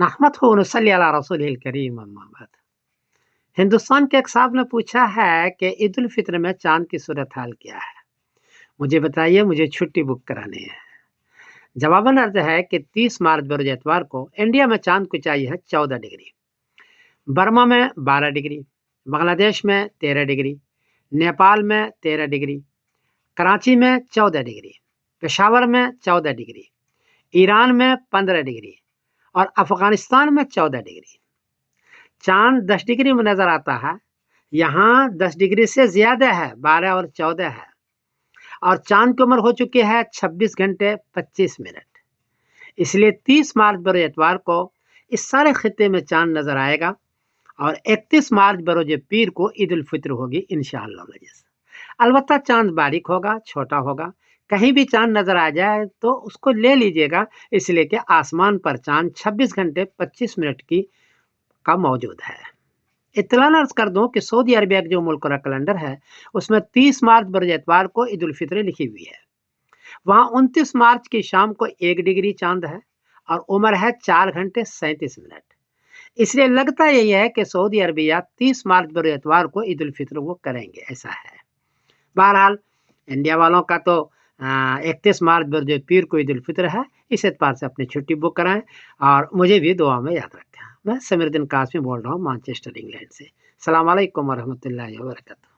नहमदहु व नसल्ली अला रसूलिल करीम अम्मा बाद। हिंदुस्तान के एक साहब ने पूछा है कि ईद उल फित्र में चांद की सूरत हाल क्या है? मुझे बताइए, मुझे छुट्टी बुक करानी है। जवाबन अर्ज है कि 30 मार्च बरोज एतवार को इंडिया में चांद की ऊंचाई है 14 डिग्री, बर्मा में 12 डिग्री, बांग्लादेश में 13 डिग्री, नेपाल में 13 डिग्री, कराची में 14 डिग्री, पेशावर में 14 डिग्री, ईरान में 15 डिग्री और अफगानिस्तान में 14 डिग्री। चांद 10 डिग्री में नजर आता है, यहाँ 10 डिग्री से ज्यादा है, 12 और 14 है। और चांद की उम्र हो चुकी है 26 घंटे 25 मिनट। इसलिए 30 मार्च बरोज एतवार को इस सारे खित्ते में चांद नजर आएगा और 31 मार्च बरोज पीर को ईद उल फित्र होगी इंशाअल्लाह। अलबत्ता चांद बारीक होगा, छोटा होगा। कहीं भी चांद नजर आ जाए तो उसको ले लीजिएगा, इसलिए कि आसमान पर चांद 26 घंटे 25 मिनट का मौजूद है। इत्तलान अर्ज कर दूं कि सऊदी अरबिया का जो मुल्क का कैलेंडर है उसमें 30 मार्च बरोज एतवार को ईद उल फित्र लिखी हुई है। वहाँ 29 मार्च की शाम को 1 डिग्री चांद है और उम्र है 4 घंटे 37 मिनट। इसलिए लगता यही है कि सऊदी अरबिया 30 मार्च बरोज एतवार को ईद उल फित्र वो करेंगे, ऐसा है। बहरहाल इंडिया वालों का तो 31 मार्च बरोज पीर को ईद उल फित्र है। इस एतबार से अपनी छुट्टी बुक कराएं और मुझे भी दुआ में याद रखें। मैं समीरुद्दीन कासमी बोल रहा हूँ मैनचेस्टर इंग्लैंड से। अस्सलाम वालेकुम व रहमतुल्लाहि व बरकातहू।